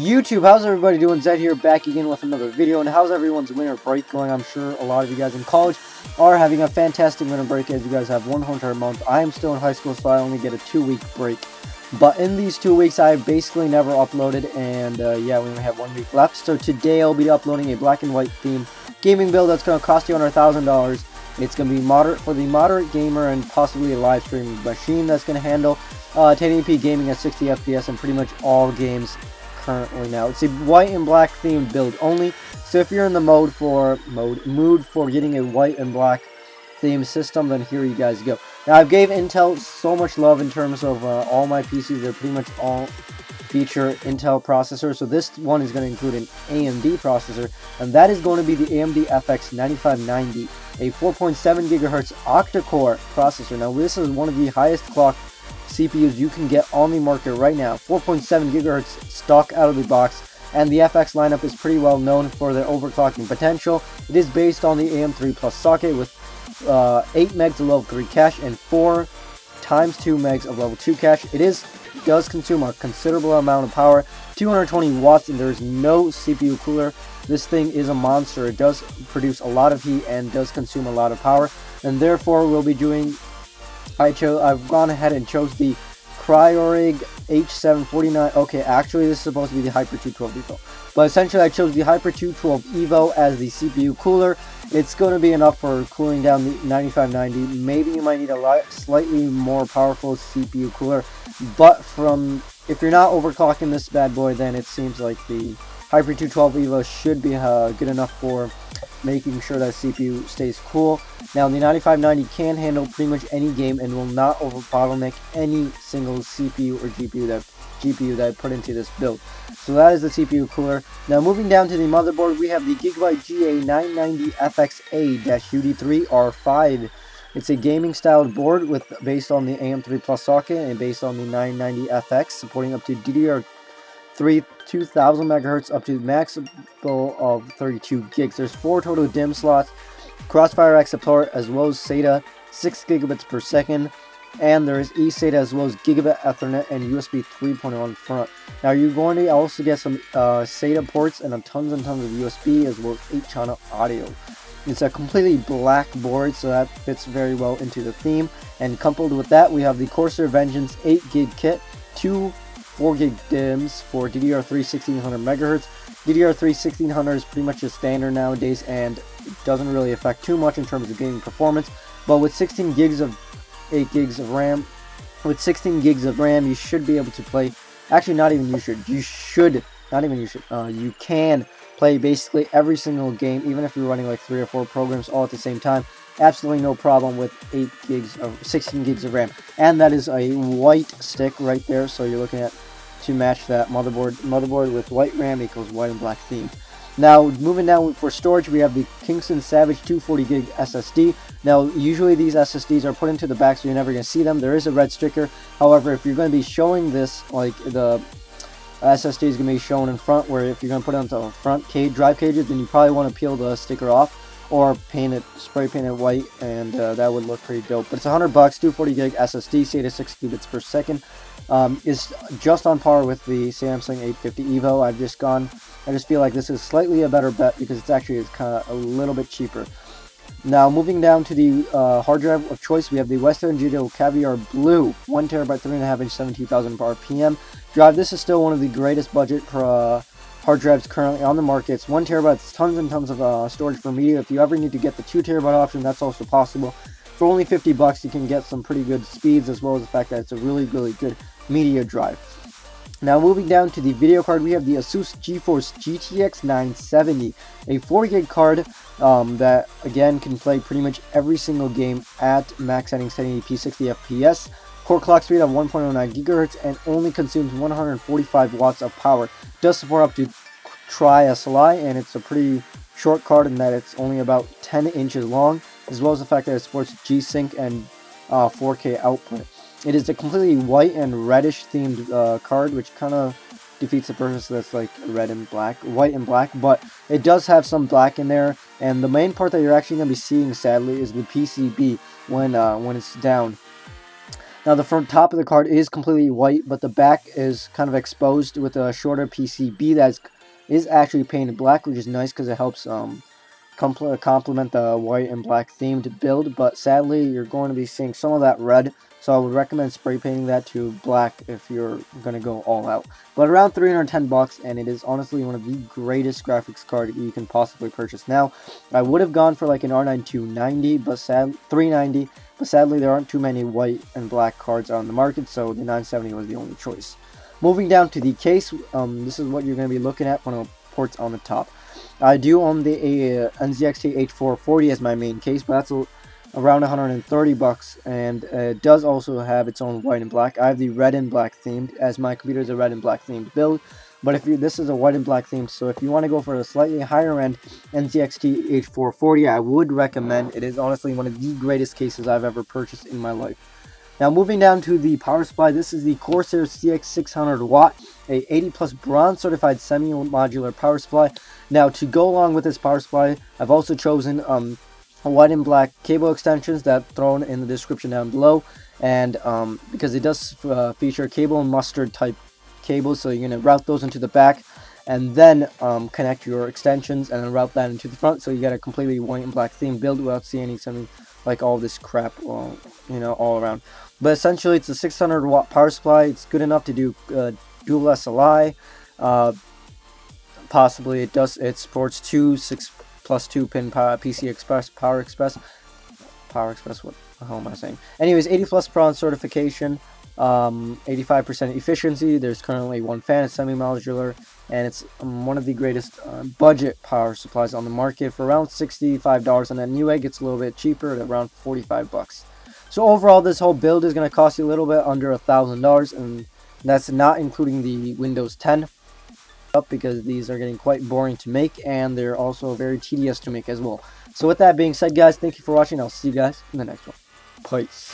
YouTube, how's everybody doing? Zed here, back again with another video. And how's everyone's winter break going? I'm sure a lot of you guys in college are having a fantastic winter break, as you guys have one whole entire month. I am still in high school, so I only get a 2-week break. But in these 2 weeks, I've basically never uploaded, and yeah, we only have 1 week left. So today I'll be uploading a black and white theme gaming build that's going to cost you under $1,000. It's going to be moderate for the moderate gamer and possibly a live streaming machine that's going to handle 1080p gaming at 60 FPS in pretty much all games currently now. It's a white and black themed build only, so if you're in the mood for getting a white and black theme system, then here you guys go. Now, I've gave Intel so much love in terms of all my PCs. They're pretty much all feature Intel processors, so this one is going to include an AMD processor, and that is going to be the AMD FX 9590, a 4.7 GHz octa-core processor. Now, this is one of the highest clock CPUs you can get on the market right now. 4.7 GHz stock out of the box, and the FX lineup is pretty well known for their overclocking potential. It is based on the AM3 Plus socket with 8 megs of level 3 cache and 4 times 2 megs of level 2 cache. It does consume a considerable amount of power, 220 watts, and there's no CPU cooler. This thing is a monster. It does produce a lot of heat and does consume a lot of power, and therefore we'll be doing I've gone ahead and chose the Cryorig H749. Okay, actually this is supposed to be the Hyper 212 Evo, but essentially I chose the Hyper 212 Evo as the CPU cooler. It's going to be enough for cooling down the 9590. Maybe you might need a slightly more powerful CPU cooler, but if you're not overclocking this bad boy, then it seems like the Hyper 212 Evo should be good enough for making sure that CPU stays cool. Now, the 9590 can handle pretty much any game and will not over bottleneck any single CPU or GPU that I put into this build. So that is the CPU cooler. Now, moving down to the motherboard, we have the Gigabyte GA990FXA-UD3R5. It's a gaming styled board based on the AM3 Plus socket and based on the 990FX, supporting up to DDR3 2000 MHz up to maximum of 32 gigs. There's 4 total DIMM slots, Crossfire X support, as well as SATA 6 gigabits per second, and there is eSATA as well as Gigabit Ethernet and USB 3.1 front. Now, you're going to also get some SATA ports and tons of USB as well as 8-channel audio. It's a completely black board, so that fits very well into the theme. And coupled with that, we have the Corsair Vengeance 8 gig kit, 2 4 gig DIMMs for DDR3 1600 MHz. DDR3 1600 is pretty much a standard nowadays, and it doesn't really affect too much in terms of gaming performance. But with 16 gigs of 8 gigs of RAM, you should be able to play. Actually, not even you should. You can play basically every single game, even if you're running like 3 or 4 programs all at the same time. Absolutely no problem with 16 gigs of RAM. And that is a white stick right there, so you're looking at to match that motherboard with white RAM equals white and black theme. Now, moving down for storage, we have the Kingston Savage 240 gig SSD. Now, usually these SSDs are put into the back, so you're never going to see them. There is a red sticker. However, if you're going to be showing this, like the SSD is going to be shown in front, where if you're going to put it onto front drive cages, then you probably want to peel the sticker off or spray paint it white, and that would look pretty dope. But it's $100, 240 gig SSD, SATA 6 gigabits per second. Is just on par with the Samsung 850 Evo. I just feel like this is slightly a better bet because it's actually kind of a little bit cheaper. Now, moving down to the hard drive of choice, we have the Western Digital Caviar Blue 1TB 3.5-inch 72,000 RPM drive. This is still one of the greatest budget hard drives currently on the market. It's 1 TB, it's tons and tons of storage for media. If you ever need to get the 2 TB option, that's also possible. For only $50, you can get some pretty good speeds, as well as the fact that it's a really good media drive. Now, moving down to the video card, we have the Asus GeForce GTX 970, a 4 gig card that again can play pretty much every single game at max settings 1080p 60 FPS. Core clock speed of 1.09 GHz and only consumes 145 watts of power. It does support up to Tri-SLI, and it's a pretty short card in that it's only about 10 inches long, as well as the fact that it supports G-Sync and 4K output. It is a completely white and reddish themed card, which kind of defeats the purpose that's like white and black, but it does have some black in there. And the main part that you're actually going to be seeing, sadly, is the PCB when it's down. Now the front top of the card is completely white, but the back is kind of exposed with a shorter PCB that is actually painted black, which is nice because it helps complement the white and black themed build. But sadly, you're going to be seeing some of that red, so I would recommend spray painting that to black if you're going to go all out. But around 310 bucks, and it is honestly one of the greatest graphics card you can possibly purchase. Now, I would have gone for like an R9 290, but 390, but sadly there aren't too many white and black cards on the market, so the 970 was the only choice. Moving down to the case, this is what you're going to be looking at when it ports on the top. I do own the nzxt H440 as my main case, but that's around 130 bucks, and it does also have its own white and black. I have the red and black themed, as my computer is a red and black themed build. But if this is a white and black theme, so if you want to go for a slightly higher end nzxt H440, I would recommend. It is honestly one of the greatest cases I've ever purchased in my life. Now moving down to the power supply, this is the Corsair CX600 watt, a 80 plus bronze certified semi-modular power supply. Now to go along with this power supply, I've also chosen white and black cable extensions that thrown in the description down below, and because it does feature cable and mustard type cables, so you're going to route those into the back and then connect your extensions and then route that into the front, so you get a completely white and black theme build without seeing something like all this crap all around. But essentially it's a 600 watt power supply. It's good enough to do dual SLI. Possibly it supports two 6+2 pin PC Express Power Express, what the hell am I saying? Anyways, 80 plus bronze certification, 85% efficiency. There's currently one fan. It's semi-modular, and it's one of the greatest budget power supplies on the market for around $65, and then Newegg gets a little bit cheaper at around 45 bucks. So overall, this whole build is going to cost you a little bit under $1,000, and that's not including the Windows 10 up, because these are getting quite boring to make, and they're also very tedious to make as well. So with that being said, guys, thank you for watching. I'll see you guys in the next one. Peace.